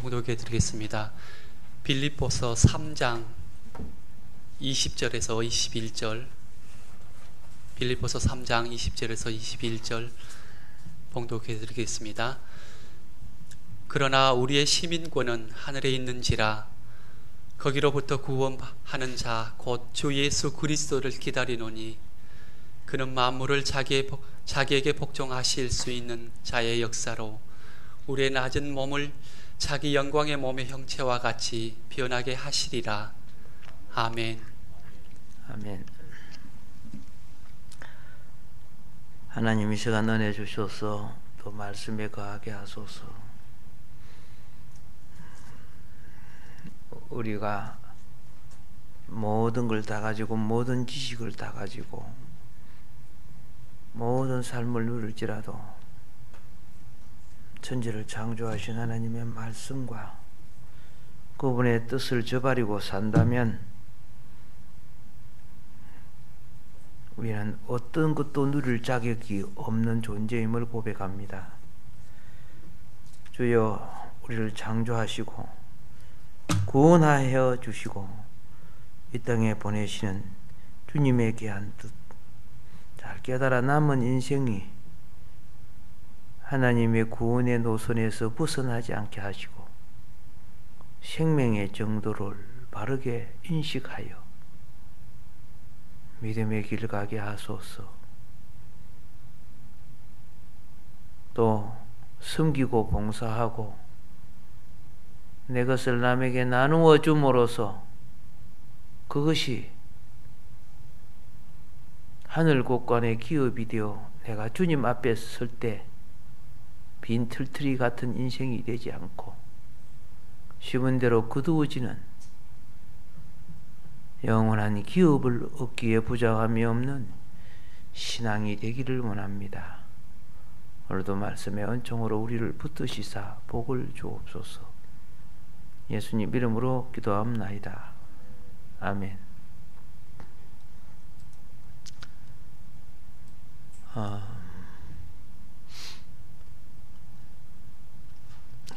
봉독해 드리겠습니다. 빌립보서 3장 20절에서 21절, 빌립보서 3장 20절에서 21절 봉독해 드리겠습니다. 그러나 우리의 시민권은 하늘에 있는지라 거기로부터 구원하는 자 곧 주 예수 그리스도를 기다리노니 그는 만물을 자기에게 복종하실 수 있는 자의 역사로 우리의 낮은 몸을 자기 영광의 몸의 형체와 같이 변하게 하시리라. 아멘. 아멘. 하나님 이 시간 은혜 주셔서 또 말씀에 거하게 하소서. 우리가 모든 걸 다 가지고 모든 지식을 다 가지고 모든 삶을 누릴지라도 천지를 창조하신 하나님의 말씀과 그분의 뜻을 저버리고 산다면 우리는 어떤 것도 누릴 자격이 없는 존재임을 고백합니다. 주여 우리를 창조하시고 구원하여 주시고 이 땅에 보내시는 주님의 귀한 뜻 잘 깨달아 남은 인생이 하나님의 구원의 노선에서 벗어나지 않게 하시고 생명의 정도를 바르게 인식하여 믿음의 길 가게 하소서. 또 섬기고 봉사하고 내 것을 남에게 나누어 줌으로써 그것이 하늘 곳간의 기업이 되어 내가 주님 앞에 설 때 빈 틀틀이 같은 인생이 되지 않고 심은 대로 거두어지는 영원한 기업을 얻기에 부족함이 없는 신앙이 되기를 원합니다. 오늘도 말씀의 은총으로 우리를 붙드시사 복을 주옵소서. 예수님 이름으로 기도합나이다. 아멘.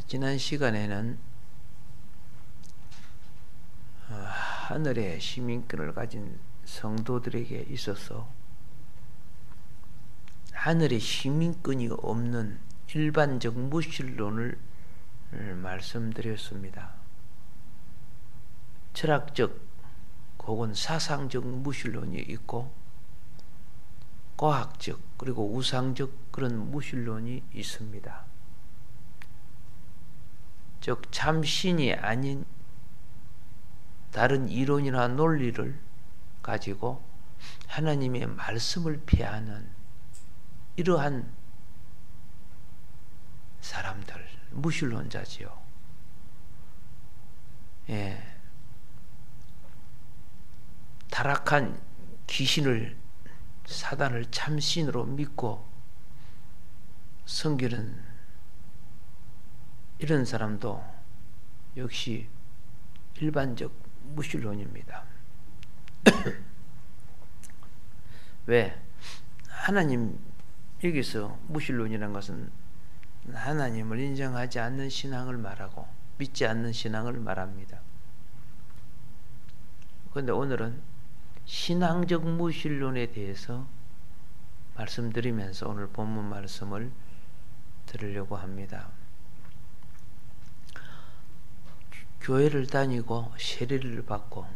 지난 시간에는 하늘의 시민권을 가진 성도들에게 있어서 하늘의 시민권이 없는 일반적 무신론을 말씀드렸습니다. 철학적 혹은 사상적 무신론이 있고 과학적 그리고 우상적 그런 무신론이 있습니다. 즉 참신이 아닌 다른 이론이나 논리를 가지고 하나님의 말씀을 폐하는 이러한 사람들, 무신론자지요. 타락한 귀신을 사단을 참신으로 믿고 섬기는 이런 사람도 역시 일반적 무신론입니다. 왜? 하나님, 여기서 무신론이라는 것은 하나님을 인정하지 않는 신앙을 말하고 믿지 않는 신앙을 말합니다. 그런데 오늘은 신앙적 무신론에 대해서 말씀드리면서 오늘 본문 말씀을 들으려고 합니다. 교회를 다니고 세례를 받고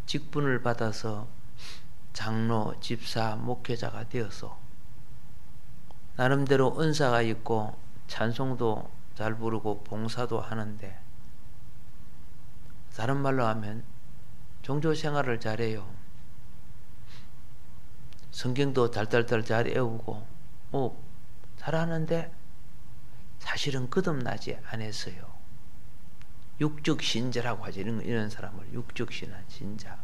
직분을 받아서 장로, 집사, 목회자가 되어서 나름대로 은사가 있고 찬송도 잘 부르고 봉사도 하는데 다른 말로 하면 종교 생활을 잘해요. 성경도 달달달 잘 외우고 잘하는데 사실은 거듭나지 않았어요. 육적 신자라고 하지. 이런 사람을 육적 신자.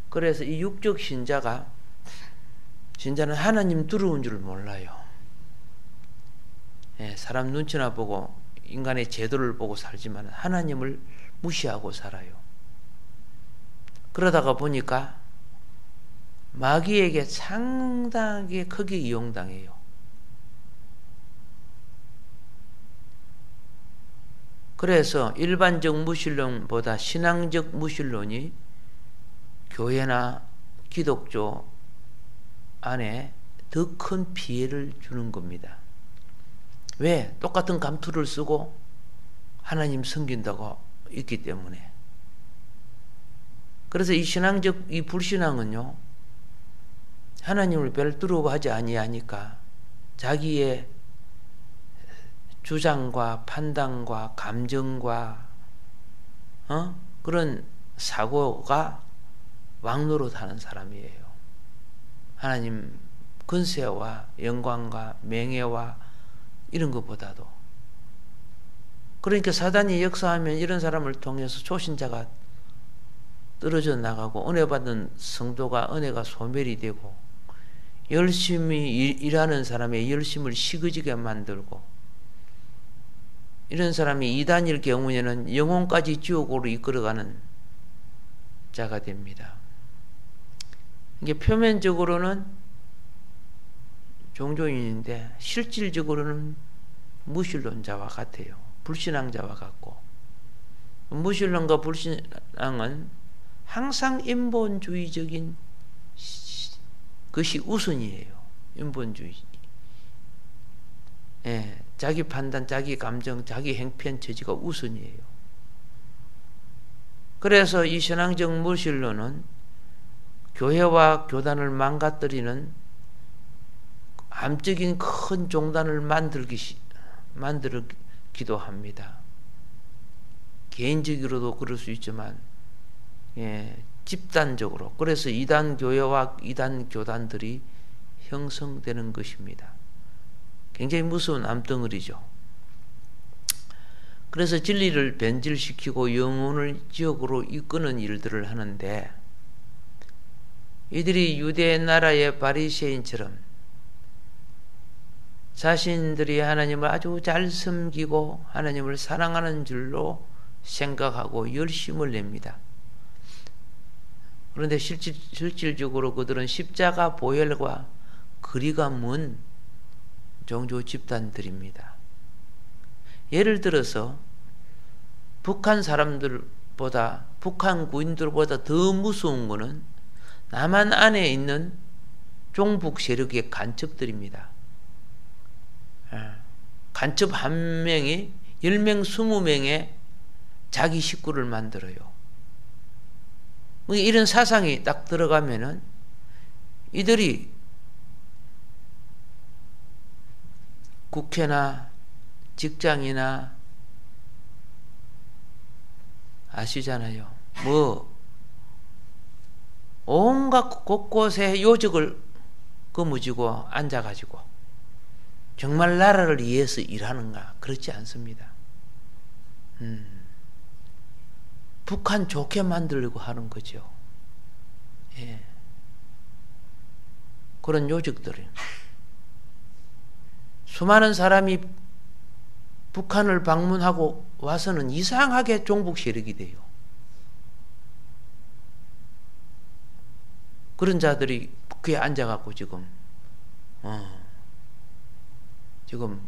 그래서 이 육적 신자는 하나님 두려운 줄 몰라요. 사람 눈치나 보고 인간의 제도를 보고 살지만 하나님을 무시하고 살아요. 그러다가 보니까 마귀에게 상당히 크게 이용당해요. 그래서 일반적 무신론보다 신앙적 무신론이 교회나 기독교 안에 더 큰 피해를 주는 겁니다. 왜? 똑같은 감투를 쓰고 하나님 섬긴다고 있기 때문에. 그래서 이 신앙적, 이 불신앙은요, 하나님을 별도로 하지 아니하니까 자기의 주장과 판단과 감정과 그런 사고가 왕노릇하는 사람이에요. 하나님 근세와 영광과 명예와 이런 것보다도. 그러니까 사단이 역사하면 이런 사람을 통해서 초신자가 떨어져 나가고 은혜 받은 성도가 은혜가 소멸이 되고 열심히 일하는 사람의 열심을 시그지게 만들고 이런 사람이 이단일 경우에는 영혼까지 지옥으로 이끌어가는 자가 됩니다. 이게 표면적으로는 종교인인데 실질적으로는 무신론자와 같아요. 불신앙자와 같고, 무신론과 불신앙은 항상 인본주의적인 것이 우선이에요. 인본주의. 예, 자기 판단, 자기 감정, 자기 행편 처지가 우선이에요. 그래서 이 신앙적 무신론은 교회와 교단을 망가뜨리는 암적인 큰 종단을 만들기도 합니다. 개인적으로도 그럴 수 있지만, 예, 집단적으로. 그래서 이단 교회와 이단 교단들이 형성되는 것입니다. 굉장히 무서운 암덩어리죠. 그래서 진리를 변질시키고 영혼을 지옥으로 이끄는 일들을 하는데, 이들이 유대 나라의 바리새인처럼 자신들이 하나님을 아주 잘 섬기고 하나님을 사랑하는 줄로 생각하고 열심을 냅니다. 그런데 실질적으로 그들은 십자가 보혈과 거리가 먼 종교 집단들입니다. 예를 들어서 북한 사람들보다, 북한 구인들보다 더 무서운 것은 남한 안에 있는 종북 세력의 간첩들입니다. 간첩 한 명이 10명, 20명의 자기 식구를 만들어요. 이런 사상이 딱 들어가면은 이들이 국회나 직장이나 아시잖아요. 온갖 곳곳에 요직을 거무지고 앉아가지고 정말 나라를 위해서 일하는가? 그렇지 않습니다. 북한 좋게 만들려고 하는 거죠. 예. 그런 요직들이. 수많은 사람이 북한을 방문하고 와서는 이상하게 종북 세력이 돼요. 그런 자들이 북에 앉아갖고 지금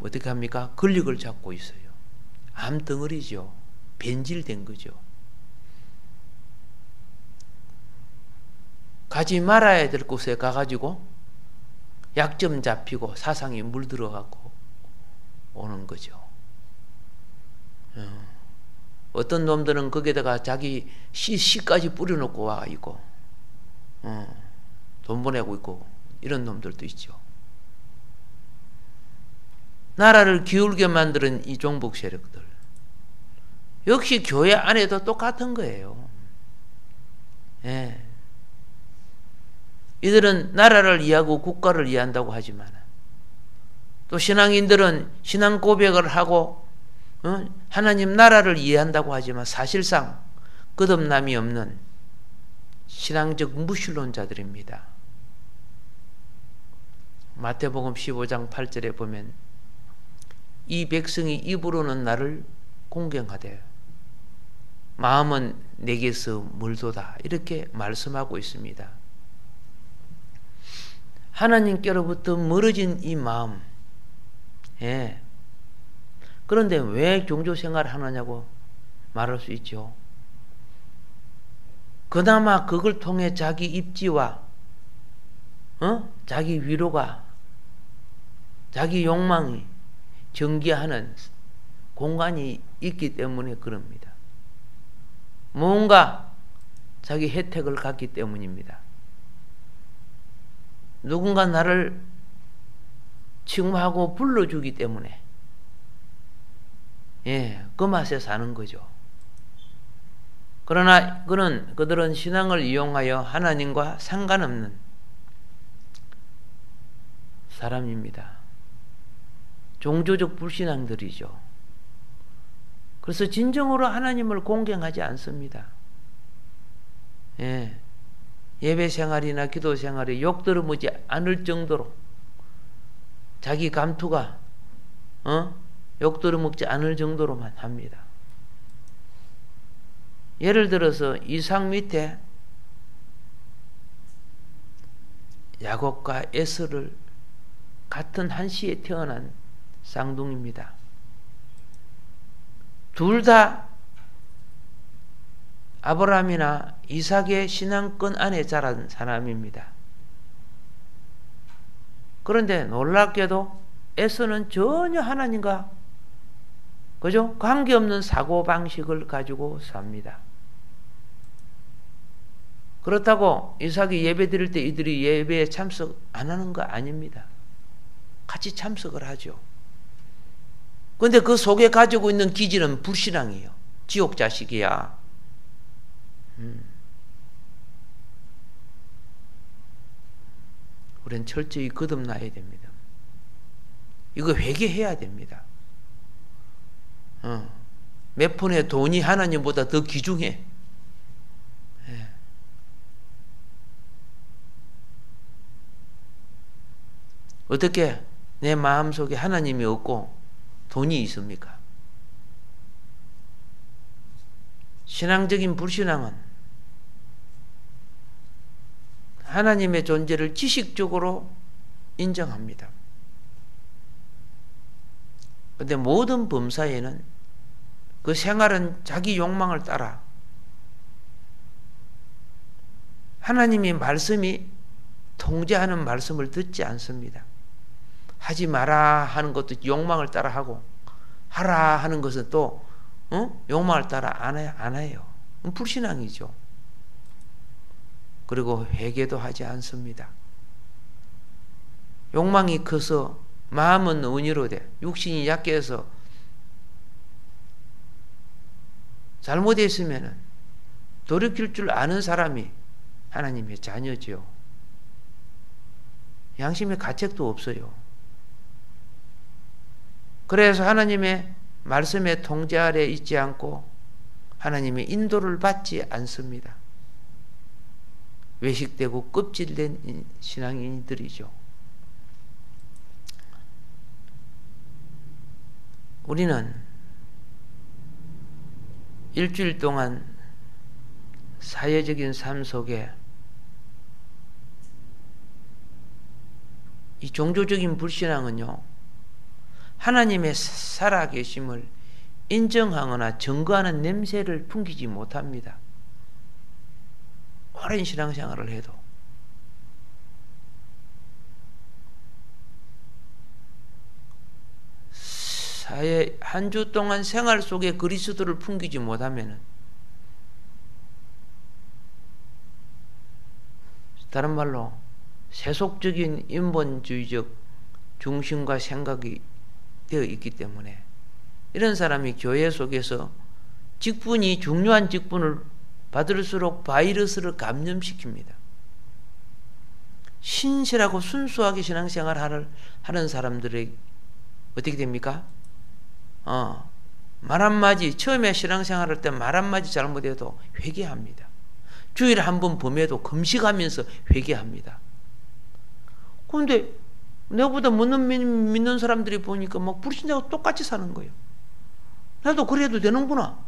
어떻게 합니까? 권력을 잡고 있어요. 암덩어리죠. 변질된 거죠. 가지 말아야 될 곳에 가가지고 약점 잡히고 사상이 물들어가고 오는 거죠. 어떤 놈들은 거기다가 자기 씨까지 뿌려놓고 와 있고, 돈 보내고 있고, 이런 놈들도 있죠. 나라를 기울게 만드는 이 종북 세력들. 역시 교회 안에도 똑같은 거예요. 예. 이들은 나라를 이해하고 국가를 이해한다고 하지만, 또 신앙인들은 신앙 고백을 하고 하나님 나라를 이해한다고 하지만 사실상 거듭남이 없는 신앙적 무신론자들입니다. 마태복음 15장 8절에 보면 이 백성이 입으로는 나를 공경하되 마음은 내게서 멀도다, 이렇게 말씀하고 있습니다. 하나님께로부터 멀어진 이 마음, 예. 그런데 왜 종교 생활을 하느냐고 말할 수 있죠. 그나마 그걸 통해 자기 입지와 자기 위로가, 자기 욕망이 전개하는 공간이 있기 때문에 그럽니다. 뭔가 자기 혜택을 갖기 때문입니다. 누군가 나를 칭호하고 불러주기 때문에 그 맛에 사는 거죠. 그러나 그들은 신앙을 이용하여 하나님과 상관없는 사람입니다. 종교적 불신앙들이죠. 그래서 진정으로 하나님을 공경하지 않습니다. 예배 생활이나 기도 생활이 욕들어보지 않을 정도로 자기 감투가 욕들어먹지 않을 정도로만 합니다. 예를 들어서 이 상 밑에 야곱과 에서를 같은 한 시에 태어난 쌍둥이입니다. 둘 다 아브라함이나 이삭의 신앙권 안에 자란 사람입니다. 그런데 놀랍게도 에서는 전혀 하나님과 관계없는 사고방식을 가지고 삽니다. 그렇다고 이삭이 예배 드릴 때 이들이 예배에 참석 안 하는 거 아닙니다. 같이 참석을 하죠. 그런데 그 속에 가지고 있는 기질은 불신앙이에요. 지옥 자식이야. 우리는 철저히 거듭나야 됩니다. 이거 회개해야 됩니다. 몇 푼의 돈이 하나님보다 더 귀중해. 어떻게 내 마음속에 하나님이 없고 돈이 있습니까? 신앙적인 불신앙은 하나님의 존재를 지식적으로 인정합니다. 그런데 모든 범사에는 그 생활은 자기 욕망을 따라 하나님의 말씀이 통제하는 말씀을 듣지 않습니다. 하지 마라 하는 것도 욕망을 따라 하고 하라 하는 것은 또 욕망을 따라 안 해요. 불신앙이죠. 그리고 회개도 하지 않습니다. 욕망이 커서 마음은 온유로되 육신이 약해서 잘못했으면 돌이킬 줄 아는 사람이 하나님의 자녀죠. 양심의 가책도 없어요. 그래서 하나님의 말씀의 통제 아래 있지 않고 하나님의 인도를 받지 않습니다. 외식되고 껍질된 신앙인들이죠. 우리는 일주일 동안 사회적인 삶 속에 이 종교적인 불신앙은요, 하나님의 살아계심을 인정하거나 증거하는 냄새를 풍기지 못합니다. 오랜 신앙생활을 해도. 사회 한 주 동안 생활 속에 그리스도를 풍기지 못하면, 다른 말로 세속적인 인본주의적 중심과 생각이 되어 있기 때문에 이런 사람이 교회 속에서 직분이 중요한 직분을 받을수록 바이러스를 감염시킵니다. 신실하고 순수하게 신앙생활을 하는 사람들이 어떻게 됩니까? 말 한마디, 처음에 신앙생활할 때 말 한마디 잘못해도 회개합니다. 주일에 한 번 범해도 금식하면서 회개합니다. 그런데 내보다 믿는 사람들이 보니까 막 불신자하고 똑같이 사는 거예요. 나도 그래도 되는구나.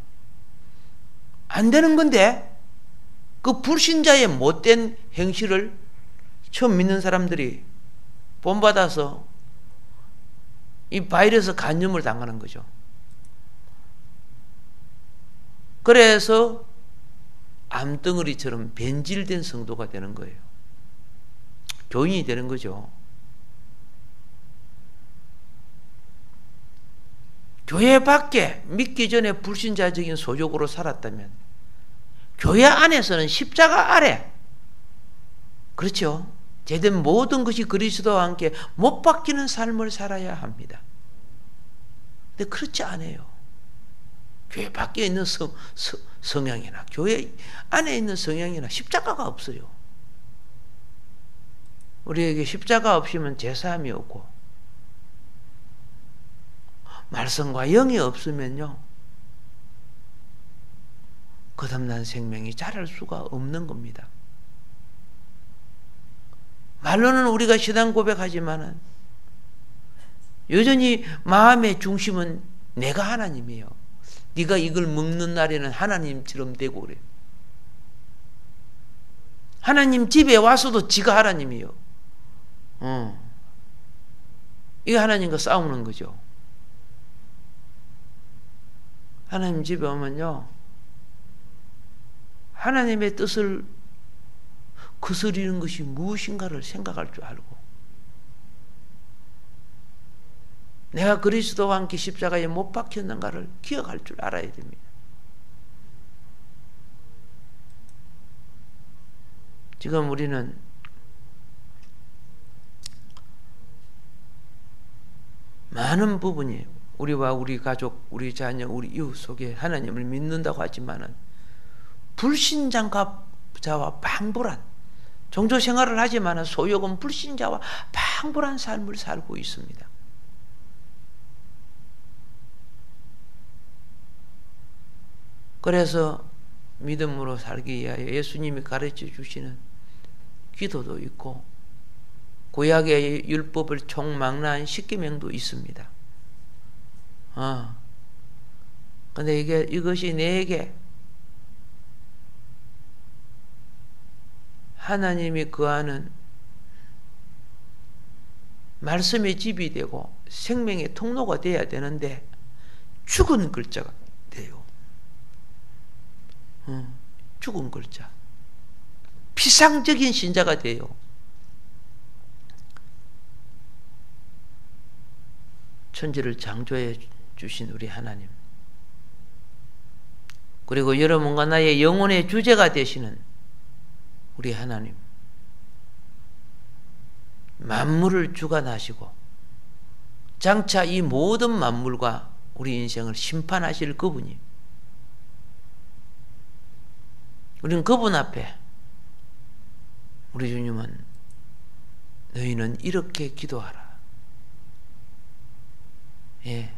안 되는 건데 그 불신자의 못된 행실을 처음 믿는 사람들이 본받아서 이 바이러스 감염을 당하는 거죠. 그래서 암덩어리처럼 변질된 성도가 되는 거예요. 교인이 되는 거죠. 교회 밖에 믿기 전에 불신자적인 소욕으로 살았다면 교회 안에서는 십자가 아래, 그렇죠? 제된 모든 것이 그리스도와 함께 못 바뀌는 삶을 살아야 합니다. 근데 그렇지 않아요. 교회 밖에 있는 성향이나 교회 안에 있는 성향이나 십자가가 없어요. 우리에게 십자가 없으면 제사함이 없고 말씀과 영이 없으면요 거듭난 생명이 자랄 수가 없는 겁니다. 말로는 우리가 신앙 고백하지만은 여전히 마음의 중심은 내가 하나님이에요. 네가 이걸 먹는 날에는 하나님처럼 되고 그래요. 하나님 집에 와서도 지가 하나님이에요. 이게 하나님과 싸우는 거죠. 하나님 집에 오면요 하나님의 뜻을 거스리는 것이 무엇인가를 생각할 줄 알고 내가 그리스도와 함께 십자가에 못 박혔는가를 기억할 줄 알아야 됩니다. 지금 우리는 많은 부분이 우리와 우리 가족, 우리 자녀, 우리 이웃 속에 하나님을 믿는다고 하지만은 불신자와 방불한 종교 생활을 하지만은 소욕은 불신자와 방불한 삶을 살고 있습니다. 그래서 믿음으로 살기 위하여 예수님이 가르쳐 주시는 기도도 있고 구약의 율법을 총망라한 십계명도 있습니다. 근데 이것이 내게 하나님이 거하는 말씀의 집이 되고 생명의 통로가 되어야 되는데 죽은 글자가 돼요. 죽은 글자. 피상적인 신자가 돼요. 천지를 창조해 주신 우리 하나님, 그리고 여러분과 나의 영혼의 주제가 되시는 우리 하나님, 만물을 주관하시고 장차 이 모든 만물과 우리 인생을 심판하실 그분이, 우리는 그분 앞에 우리 주님은 너희는 이렇게 기도하라. 예.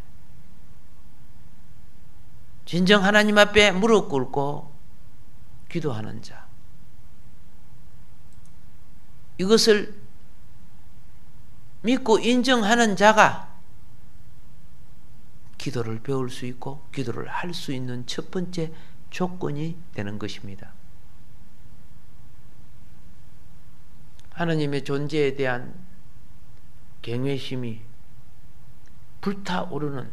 진정 하나님 앞에 무릎 꿇고 기도하는 자, 이것을 믿고 인정하는 자가 기도를 배울 수 있고 기도를 할 수 있는 첫 번째 조건이 되는 것입니다. 하나님의 존재에 대한 경외심이 불타오르는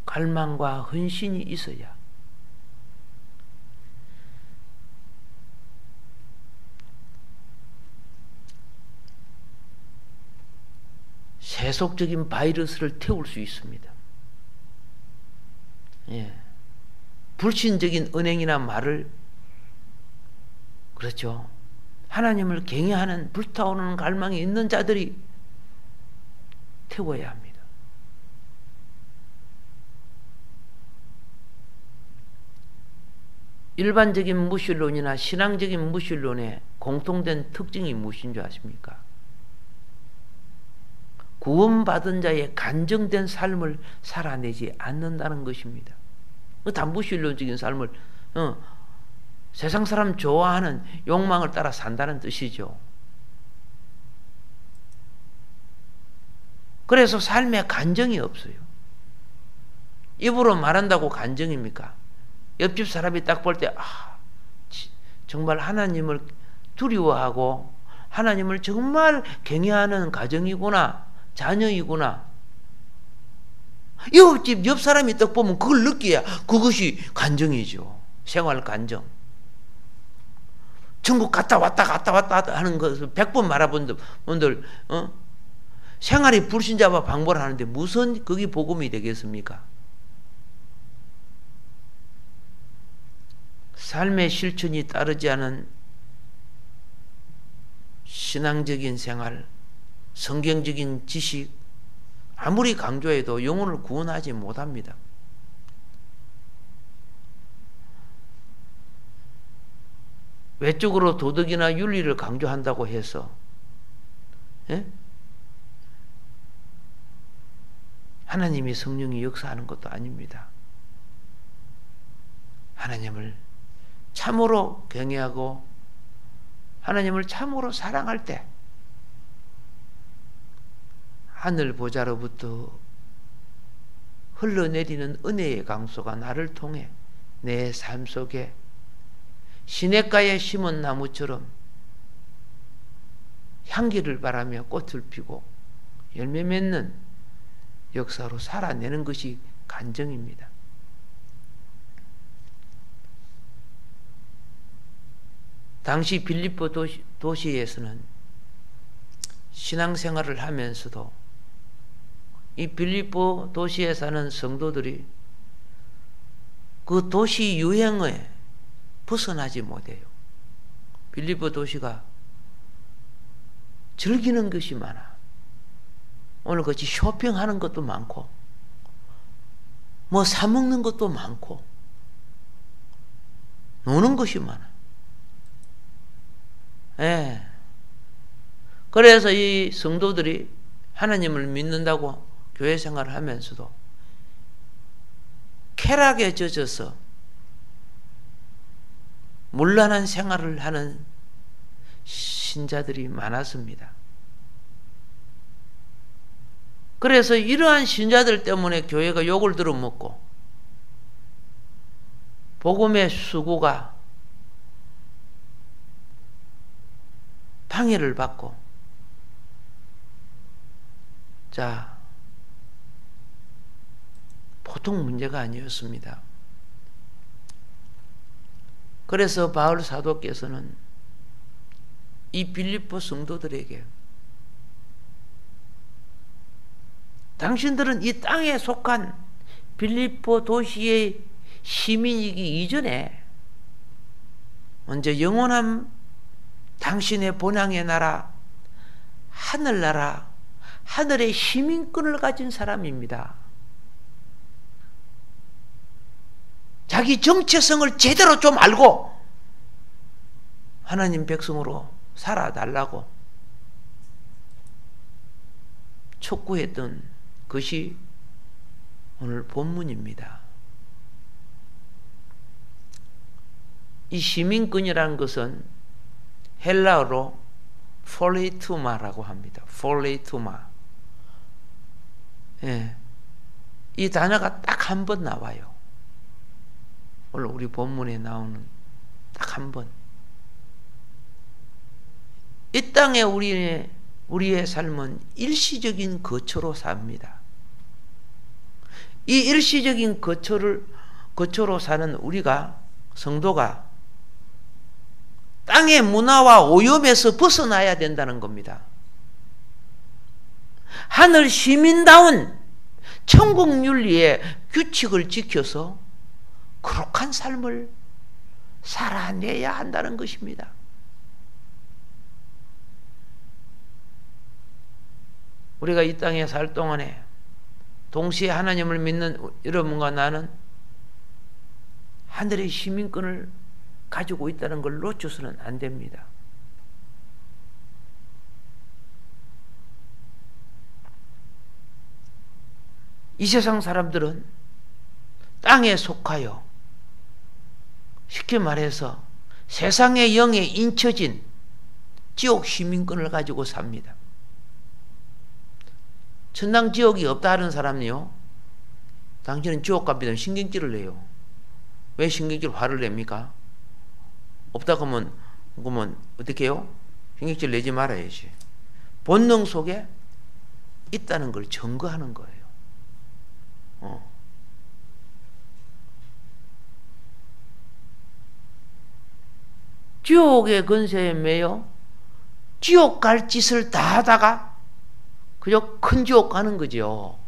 갈망과 헌신이 있어야 세속적인 바이러스를 태울 수 있습니다. 예. 불신적인 언행이나 말을, 그렇죠, 하나님을 경외하는 불타오르는 갈망이 있는 자들이 태워야 합니다. 일반적인 무신론이나 신앙적인 무신론의 공통된 특징이 무엇인 줄 아십니까? 구원받은 자의 간정된 삶을 살아내지 않는다는 것입니다. 다 무신론적인 삶을 세상 사람 좋아하는 욕망을 따라 산다는 뜻이죠. 그래서 삶에 간정이 없어요. 입으로 말한다고 간정입니까? 옆집 사람이 딱 볼 때 정말 하나님을 두려워하고 하나님을 정말 경외하는 가정이구나, 자녀이구나, 옆집 옆 사람이 딱 보면 그걸 느껴야 그것이 간정이죠. 생활 간정. 전국 갔다 왔다 하는 것을 100번 말해본 분들 생활이 불신자와 방보를 하는데 무슨 그게 복음이 되겠습니까? 삶의 실천이 따르지 않은 신앙적인 생활, 성경적인 지식 아무리 강조해도 영혼을 구원하지 못합니다. 외적으로 도덕이나 윤리를 강조한다고 해서 하나님이 성령이 역사하는 것도 아닙니다. 하나님을 참으로 경외하고 하나님을 참으로 사랑할 때 하늘 보좌로부터 흘러내리는 은혜의 강소가 나를 통해 내 삶 속에 시냇가에 심은 나무처럼 향기를 바라며 꽃을 피고 열매 맺는 역사로 살아내는 것이 간정입니다. 당시 빌립보 도시에서는 신앙생활을 하면서도 이 빌립보 도시에 사는 성도들이 그 도시 유행에 벗어나지 못해요. 빌립보 도시가 즐기는 것이 많아. 오늘 같이 쇼핑하는 것도 많고 뭐 사먹는 것도 많고 노는 것이 많아. 예. 그래서 이 성도들이 하나님을 믿는다고 교회 생활을 하면서도 쾌락에 젖어서 문란한 생활을 하는 신자들이 많았습니다. 그래서 이러한 신자들 때문에 교회가 욕을 들어먹고 복음의 수고가 방해를 받고 자, 보통 문제가 아니었습니다. 그래서 바울 사도께서는 이 빌립보 성도들에게 당신들은 이 땅에 속한 빌립보 도시의 시민이기 이전에 먼저 영원한 당신의 본향의 나라, 하늘나라, 하늘의 시민권을 가진 사람입니다. 자기 정체성을 제대로 좀 알고 하나님 백성으로 살아달라고 촉구했던 것이 오늘 본문입니다. 이 시민권이라는 것은 헬라어로 폴리투마라고 합니다. 폴리투마. 예. 이 단어가 딱 한 번 나와요. 오늘 우리 본문에 나오는 딱 한 번. 이 땅에 우리의 삶은 일시적인 거처로 삽니다. 이 일시적인 거처로 사는 우리가 성도가 땅의 문화와 오염에서 벗어나야 된다는 겁니다. 하늘 시민다운 천국 윤리의 규칙을 지켜서 거룩한 삶을 살아내야 한다는 것입니다. 우리가 이 땅에 살 동안에 동시에 하나님을 믿는 여러분과 나는 하늘의 시민권을 가지고 있다는 걸 놓쳐서는 안 됩니다. 이 세상 사람들은 땅에 속하여 쉽게 말해서 세상의 영에 인쳐진 지옥 시민권을 가지고 삽니다. 천당 지옥이 없다 하는 사람이요, 당신은 지옥 갑니다. 신경질을 내요. 왜 신경질 화를 냅니까? 없다 그러면 어떻게 해요? 신경질 내지 말아야지. 본능 속에 있다는 걸 증거하는 거예요. 지옥의 권세에 매여 지옥 갈 짓을 다 하다가 그저 큰 지옥 가는 거죠.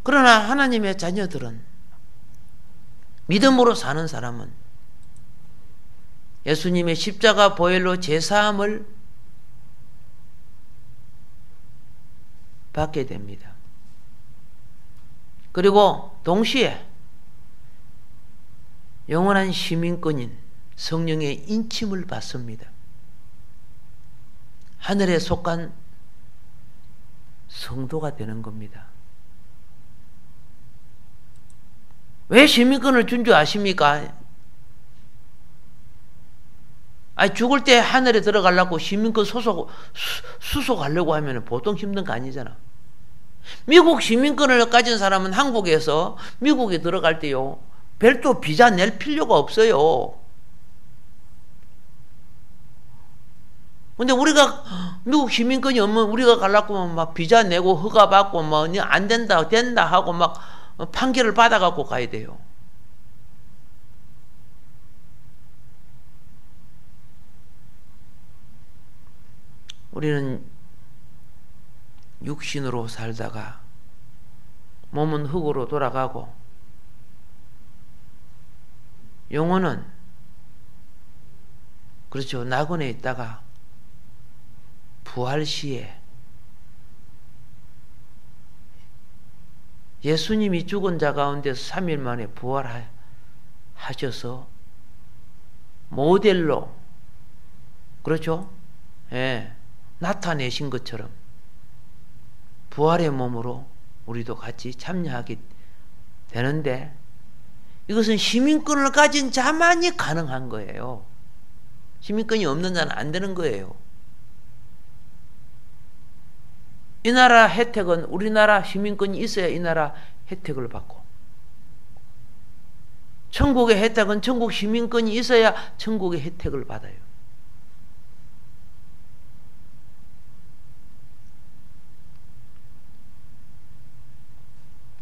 그러나 하나님의 자녀들은, 믿음으로 사는 사람은 예수님의 십자가 보혈로 제사함을 받게 됩니다. 그리고 동시에 영원한 시민권인 성령의 인침을 받습니다. 하늘에 속한 성도가 되는 겁니다. 왜 시민권을 준 줄 아십니까? 죽을 때 하늘에 들어가려고 시민권 수속하려고 하면 보통 힘든 거 아니잖아. 미국 시민권을 가진 사람은 한국에서 미국에 들어갈 때요, 별도 비자 낼 필요가 없어요. 근데 우리가 미국 시민권이 없으면 우리가 가려고 막 비자 내고 허가 받고 뭐 안 된다 하고 막 판결을 받아갖고 가야 돼요. 우리는 육신으로 살다가 몸은 흙으로 돌아가고 영혼은 그렇죠, 낙원에 있다가 부활 시에 예수님이 죽은 자 가운데서 3일 만에 부활하셔서 모델로, 그렇죠? 예, 나타내신 것처럼 부활의 몸으로 우리도 같이 참여하게 되는데, 이것은 시민권을 가진 자만이 가능한 거예요. 시민권이 없는 자는 안 되는 거예요. 이 나라 혜택은 우리나라 시민권이 있어야 이 나라 혜택을 받고, 천국의 혜택은 천국 시민권이 있어야 천국의 혜택을 받아요.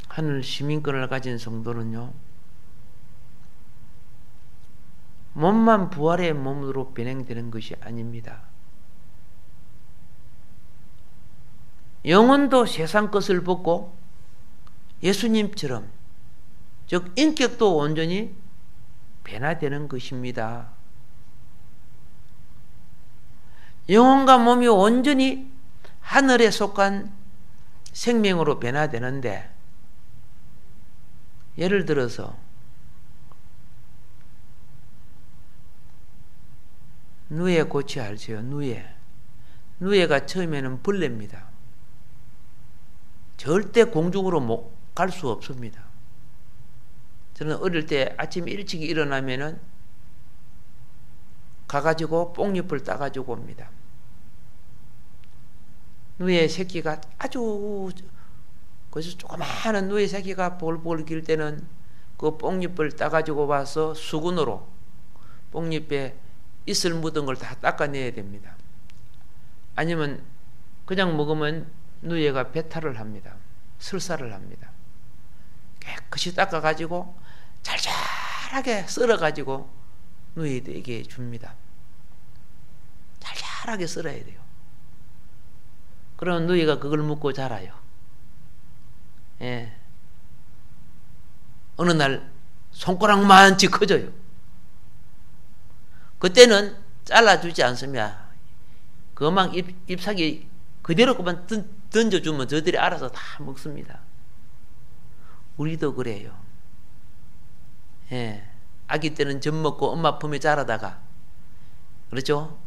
하늘 시민권을 가진 성도는요, 몸만 부활의 몸으로 변행되는 것이 아닙니다. 영혼도 세상 것을 벗고 예수님처럼, 즉 인격도 온전히 변화되는 것입니다. 영혼과 몸이 온전히 하늘에 속한 생명으로 변화되는데, 예를 들어서 누에 고치 알죠? 누에가 처음에는 벌레입니다. 절대 공중으로 못 갈 수 없습니다. 저는 어릴 때 아침 일찍 일어나면은 가가지고 뽕잎을 따가지고 옵니다. 누에 새끼가 아주, 그래서 조그마한 누에 새끼가 볼볼 길 때는 그 뽕잎을 따가지고 와서 수건으로 뽕잎에 이슬 묻은 걸 다 닦아내야 됩니다. 아니면 그냥 먹으면 누에가 배탈을 합니다. 설사를 합니다. 깨끗이 닦아가지고 잘잘하게 썰어가지고 누에에게 줍니다. 잘잘하게 썰어야 돼요. 그러면 누에가 그걸 먹고 자라요. 예. 어느 날 손가락만치 커져요. 그때는 잘라주지 않습니다. 그만 잎사귀 그대로 그만 던져주면 저들이 알아서 다 먹습니다. 우리도 그래요. 예. 아기 때는 젖 먹고 엄마 품에 자라다가, 그렇죠?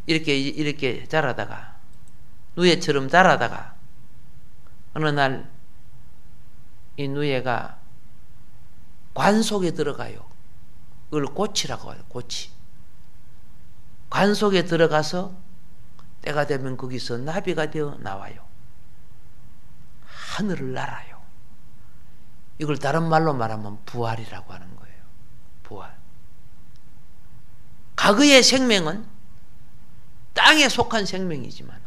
이렇게 자라다가, 누에처럼 자라다가, 어느 날 이 누에가 관 속에 들어가요. 그걸 고치라고 해요. 고치. 관 속에 들어가서 때가 되면 거기서 나비가 되어 나와요. 하늘을 날아요. 이걸 다른 말로 말하면 부활이라고 하는 거예요. 부활. 과거의 생명은 땅에 속한 생명이지만,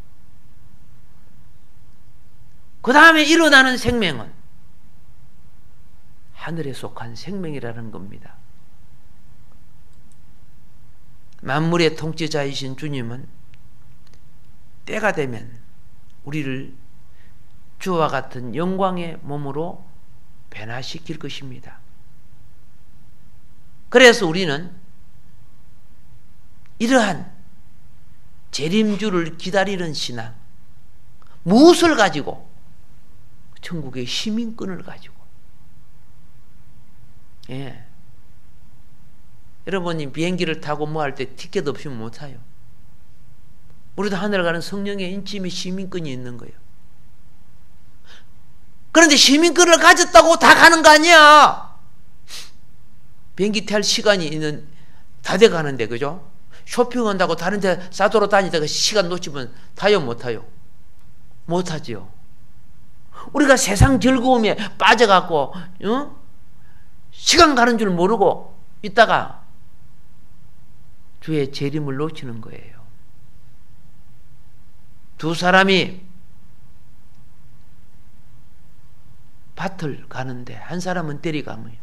그 다음에 일어나는 생명은 하늘에 속한 생명이라는 겁니다. 만물의 통치자이신 주님은 때가 되면 우리를 주와 같은 영광의 몸으로 변화시킬 것입니다. 그래서 우리는 이러한 재림주를 기다리는 신앙, 무엇을 가지고? 천국의 시민권을 가지고. 예. 여러분이 비행기를 타고 뭐 할 때 티켓 없이 못 타요. 우리도 하늘에 가는 성령의 인침의 시민권이 있는 거예요. 그런데 시민권을 가졌다고 다 가는 거 아니야. 비행기 탈 시간이 있는 다 돼 가는데, 그죠? 쇼핑한다고 다른 데 싸돌아 다니다가 시간 놓치면 타요, 못 타요? 못 타지요. 우리가 세상 즐거움에 빠져갖고 시간 가는 줄 모르고 있다가 주의 재림을 놓치는 거예요. 두 사람이 밭을 가는데 한 사람은 때리가며요.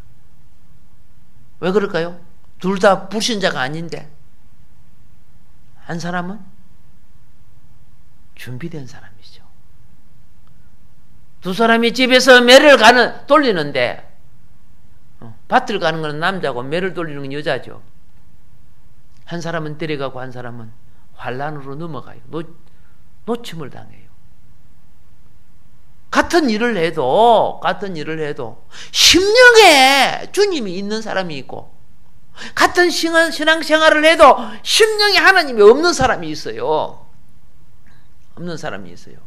왜 그럴까요? 둘 다 불신자가 아닌데 한 사람은 준비된 사람이죠. 두 사람이 집에서 매를 돌리는데 밭을 가는 건 남자고 매를 돌리는 건 여자죠. 한 사람은 때려가고 한 사람은 환란으로 넘어가요. 놓침을 당해요. 같은 일을 해도 심령에 주님이 있는 사람이 있고, 같은 신앙생활을 해도 심령에 하나님이 없는 사람이 있어요. 없는 사람이 있어요.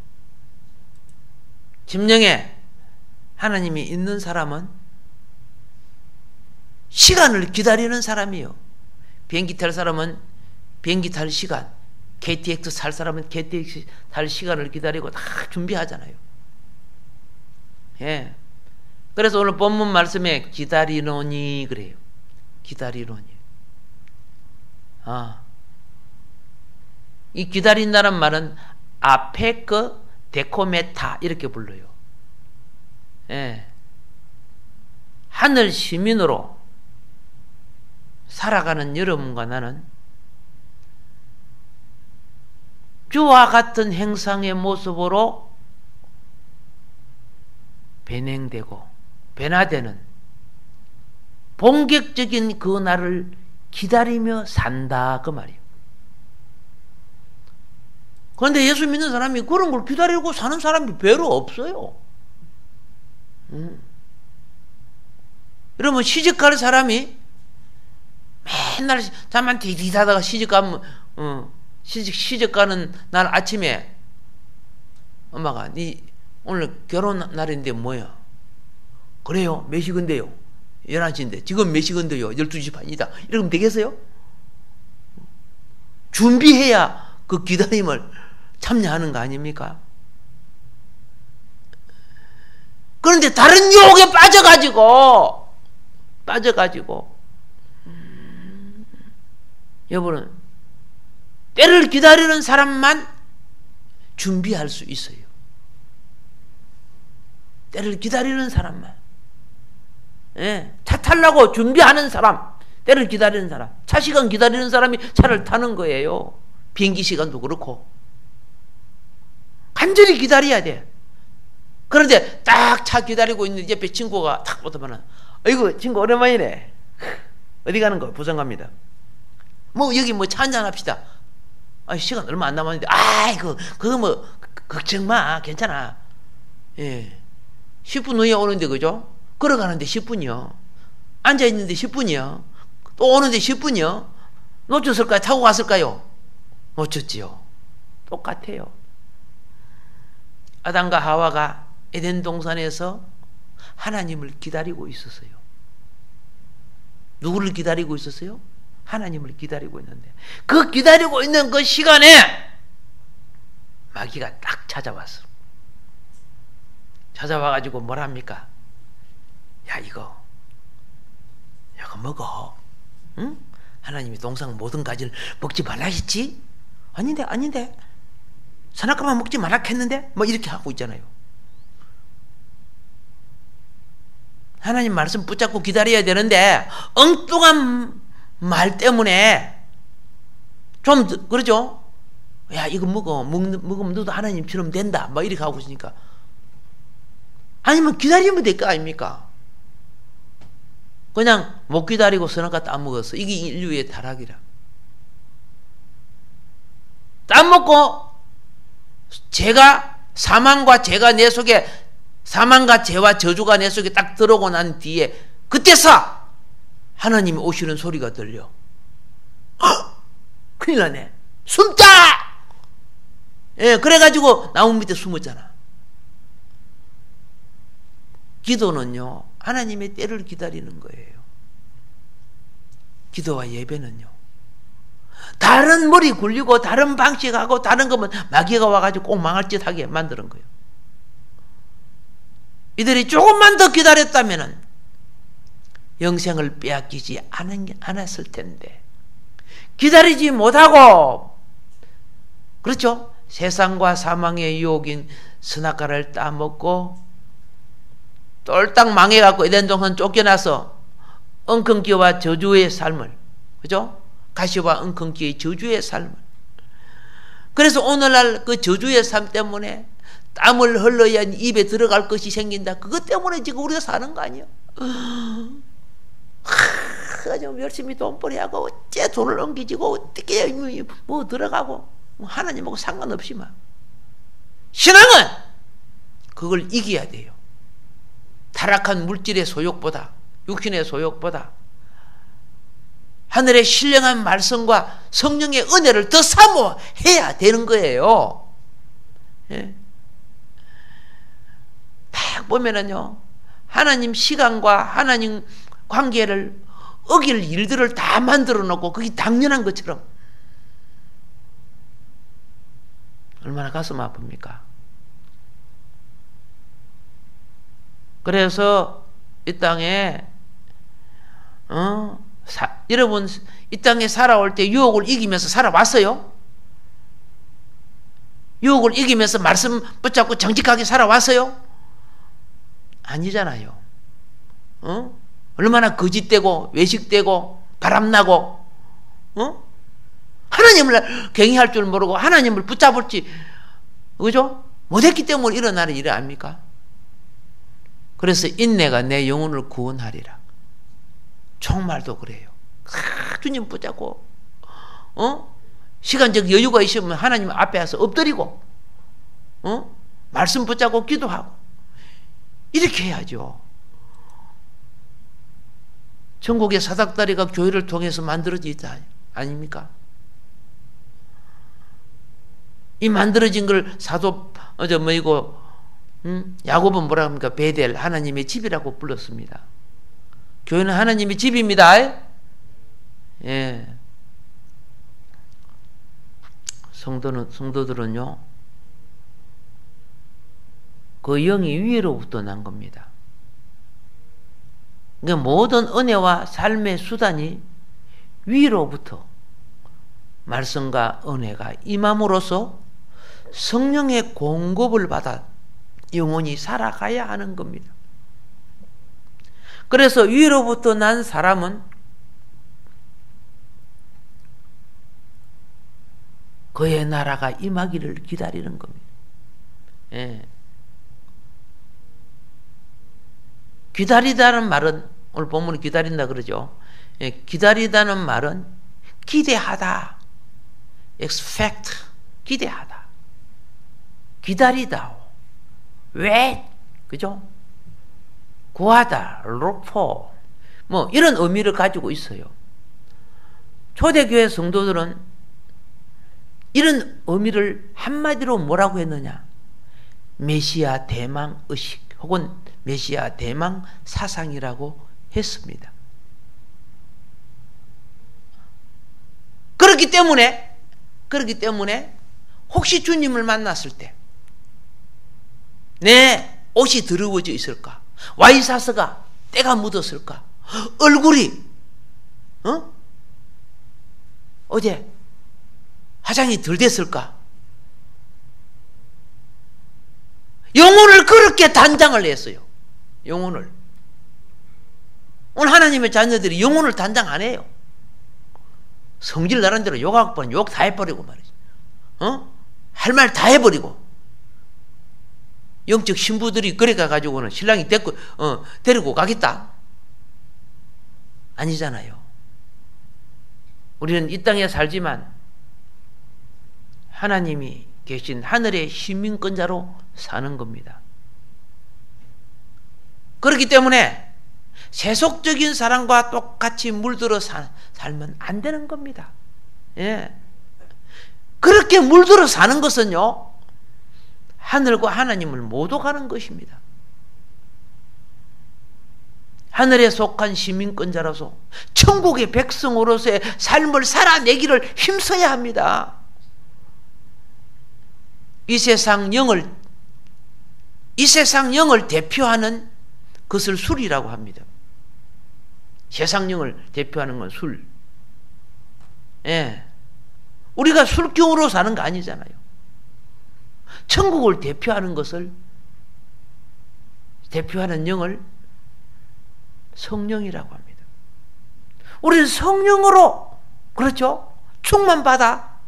심령에 하나님이 있는 사람은 시간을 기다리는 사람이에요. 비행기 탈 사람은 비행기 탈 시간, KTX 탈 사람은 KTX 탈 시간을 기다리고 다 준비하잖아요. 예. 그래서 오늘 본문 말씀에 기다리노니 그래요. 기다리노니. 이 기다린다는 말은 아페크 데코메타 이렇게 불러요. 예. 하늘 시민으로 살아가는 여러분과 나는 주와 같은 행상의 모습으로 변행되고 변화되는 본격적인 그 날을 기다리며 산다 그 말이에요. 그런데 예수 믿는 사람이 그런 걸 기다리고 사는 사람이 별로 없어요. 여러분 시집갈 사람이 맨날 잠만 디디 자다가 시집가면 시집가는 날 아침에 엄마가 네 오늘 결혼 날인데 뭐야? 그래요? 몇 시간데요? 11시인데 지금 몇 시간데요? 12시 반이다. 이러면 되겠어요? 준비해야 그 기다림을 참여하는 거 아닙니까? 그런데 다른 유혹에 빠져가지고 여러분은 때를 기다리는 사람만 준비할 수 있어요. 때를 기다리는 사람만. 예, 차 타려고 준비하는 사람, 때를 기다리는 사람, 차 시간 기다리는 사람이 차를 타는 거예요. 비행기 시간도 그렇고 간절히 기다려야 돼. 그런데 딱 차 기다리고 있는 옆에 친구가 탁 오더만은 아이고 친구 오랜만이네. 어디 가는 거? 부산 갑니다. 뭐 여기 뭐 차 한잔 합시다. 시간 얼마 안 남았는데 아이고 그거 뭐 걱정 마 괜찮아. 예, 10분 후에 오는데 그죠? 걸어가는데 10분이요. 앉아있는데 10분이요. 또 오는데 10분이요. 놓쳤을까요? 타고 갔을까요? 놓쳤지요. 똑같아요. 아담과 하와가 에덴 동산에서 하나님을 기다리고 있었어요. 누구를 기다리고 있었어요? 하나님을 기다리고 있는데 그 기다리고 있는 그 시간에 마귀가 딱 찾아왔어. 찾아와가지고 뭐랍니까? 야 이거 먹어. 응? 하나님이 동산 모든 가지를 먹지 말라 했지? 아닌데 선악과만 먹지 말라 했는데 뭐 이렇게 하고 있잖아요. 하나님 말씀 붙잡고 기다려야 되는데 엉뚱한 말 때문에 좀 그러죠. 야 이거 먹으면 너도 하나님처럼 된다 막 이렇게 하고 있으니까 아니면 기다리면 될 거 아닙니까? 그냥 못 기다리고 선악과 따먹었어. 이게 인류의 타락이라. 따먹고 사망과 죄가 내 속에, 사망과 죄와 저주가 내 속에 딱 들어오고 난 뒤에 그때서 하나님이 오시는 소리가 들려. 큰일 나네. 숨자! 예, 그래가지고 나무 밑에 숨었잖아. 기도는요, 하나님의 때를 기다리는 거예요. 기도와 예배는요. 다른 머리 굴리고 다른 방식하고 다른 거면 마귀가 와가지고 꼭 망할 짓 하게 만드는 거예요. 이들이 조금만 더 기다렸다면 영생을 빼앗기지 않았을 텐데 기다리지 못하고 그렇죠? 세상과 사망의 유혹인 선악과를 따먹고 똘딱 망해갖고 에덴 동산 쫓겨나서 엉겅퀴와 저주의 삶을, 그죠? 가시와 엉겅퀴의 저주의 삶을. 그래서 오늘날 그 저주의 삶 때문에 땀을 흘러야 입에 들어갈 것이 생긴다. 그것 때문에 지금 우리가 사는 거 아니야? 좀 열심히 돈벌이하고 어째 돈을 옮기지고 어떻게 뭐 들어가고 하나님하고 상관없이만. 신앙은 그걸 이겨야 돼요. 타락한 물질의 소욕보다, 육신의 소욕보다 하늘의 신령한 말씀과 성령의 은혜를 더 사모해야 되는 거예요. 예. 딱 보면은요, 하나님 시간과 하나님 관계를 어길 일들을 다 만들어 놓고 그게 당연한 것처럼 얼마나 가슴 아픕니까? 그래서 이 땅에 여러분 이 땅에 살아올 때 유혹을 이기면서 살아왔어요? 유혹을 이기면서 말씀 붙잡고 정직하게 살아왔어요? 아니잖아요. 얼마나 거짓되고 외식되고 바람나고 하나님을 경외할 줄 모르고 하나님을 붙잡을지 그죠? 못했기 때문에 일어나는 일이 아닙니까? 그래서 인내가 내 영혼을 구원하리라. 정말도 그래요. 주님 붙잡고 시간적 여유가 있으면 하나님 앞에 와서 엎드리고 말씀 붙잡고 기도하고 이렇게 해야죠. 천국의 사닥다리가 교회를 통해서 만들어지다 아닙니까? 이 만들어진 걸 사도 야곱은 뭐라 합니까? 베델, 하나님의 집이라고 불렀습니다. 교회는 하나님의 집입니다. 예. 성도들은요, 그 영이 위로부터 난 겁니다. 그러니까 모든 은혜와 삶의 수단이 위로부터 말씀과 은혜가 임함으로써 성령의 공급을 받아 영혼이 살아가야 하는 겁니다. 그래서 위로부터 난 사람은 그의 나라가 임하기를 기다리는 겁니다. 예. 기다리다는 말은 오늘 본문에 기다린다 그러죠. 예. 기다리다는 말은 기대하다, expect, 기대하다, 기다리다, wait, 그죠? 구하다, look for, 뭐 이런 의미를 가지고 있어요. 초대교회 성도들은 이런 의미를 한마디로 뭐라고 했느냐? 메시아 대망 의식 혹은 메시아 대망 사상이라고 했습니다. 그렇기 때문에 혹시 주님을 만났을 때 내 옷이 더러워져 있을까? 와이사스가 때가 묻었을까? 얼굴이 어제 화장이 덜 됐을까? 영혼을 그렇게 단장을 했어요. 영혼을. 오늘 하나님의 자녀들이 영혼을 단장 안 해요. 성질 나름대로 욕할 뻔 욕 다 해버리고 말이지. 할 말 다 해버리고. 영적 신부들이 그래 가가지고는 신랑이 데리고 가겠다? 아니잖아요. 우리는 이 땅에 살지만 하나님이 계신 하늘의 시민권자로 사는 겁니다. 그렇기 때문에 세속적인 사랑과 똑같이 물들어 살면 안 되는 겁니다. 예. 그렇게 물들어 사는 것은요, 하늘과 하나님을 못 오가는 것입니다. 하늘에 속한 시민권자로서 천국의 백성으로서의 삶을 살아내기를 힘써야 합니다. 이 세상 영을 대표하는 것을 술이라고 합니다. 세상 영을 대표하는 건 술. 예. 우리가 술병으로 사는 거 아니잖아요. 천국을 대표하는 것을, 대표하는 영을 성령이라고 합니다. 우리는 성령으로, 그렇죠? 충만받아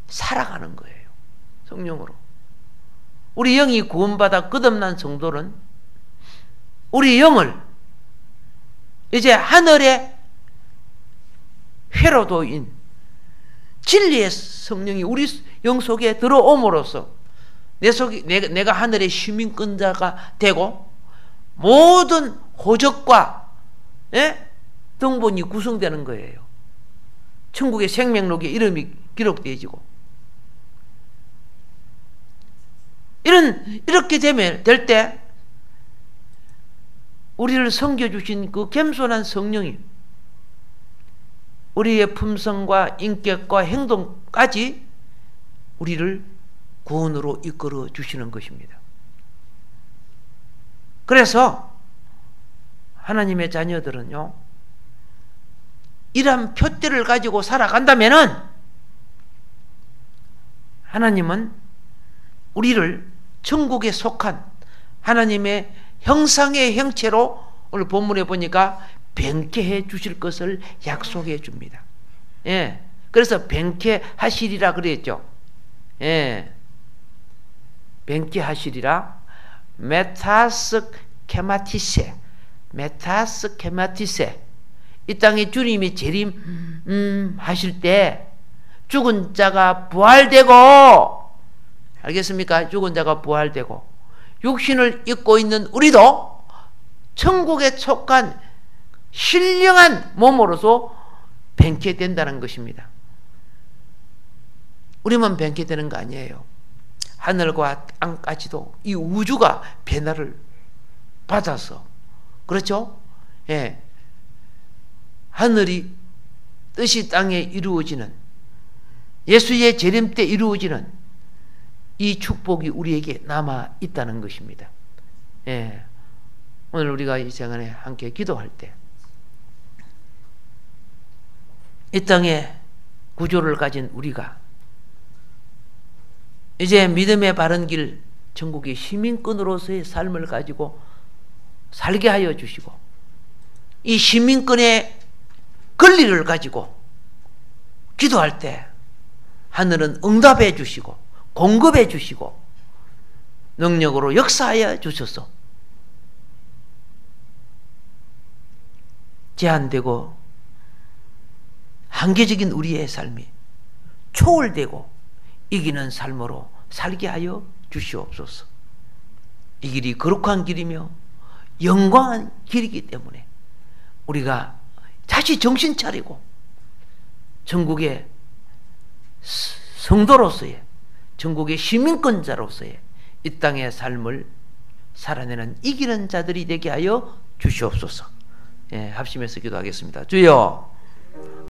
살아가는 거예요. 성령으로. 우리 영이 구원받아 거듭난 성도는 우리 영을 이제 하늘의 회로도인 진리의 성령이 우리 영 속에 들어옴으로써 내가 하늘의 시민권자가 되고 모든 호적과 등본이 구성되는 거예요. 천국의 생명록에 이름이 기록되어지고, 이렇게 될 때 우리를 섬겨주신 그 겸손한 성령이 우리의 품성과 인격과 행동까지 우리를 구원으로 이끌어 주시는 것입니다. 그래서 하나님의 자녀들은요, 이러한 표대를 가지고 살아간다면은 하나님은 우리를 천국에 속한 하나님의 형상의 형체로 오늘 본문에 보니까 변케해 주실 것을 약속해 줍니다. 예. 그래서 변케하시리라 그랬죠. 예. 변케하시리라. 메타스케마티세. 이 땅에 주님이 재림 하실 때 죽은 자가 부활되고, 알겠습니까? 죽은 자가 부활되고 육신을 입고 있는 우리도 천국에 속한 신령한 몸으로서 변케된다는 것입니다. 우리만 변케되는 거 아니에요. 하늘과 땅까지도 이 우주가 변화를 받아서, 그렇죠? 예. 하늘이 뜻이 땅에 이루어지는, 예수의 재림 때 이루어지는 이 축복이 우리에게 남아 있다는 것입니다. 예. 오늘 우리가 이 시간에 함께 기도할 때 이 땅에 구조를 가진 우리가 이제 믿음의 바른 길, 천국의 시민권으로서의 삶을 가지고 살게 하여 주시고, 이 시민권의 권리를 가지고 기도할 때 하늘은 응답해 주시고 공급해 주시고 능력으로 역사하여 주셔서 제한되고 한계적인 우리의 삶이 초월되고 이기는 삶으로 살게 하여 주시옵소서. 이 길이 거룩한 길이며 영광한 길이기 때문에 우리가 다시 정신 차리고 전국의 성도로서의, 전국의 시민권자로서의 이 땅의 삶을 살아내는 이기는 자들이 되게 하여 주시옵소서. 예, 합심해서 기도하겠습니다. 주여,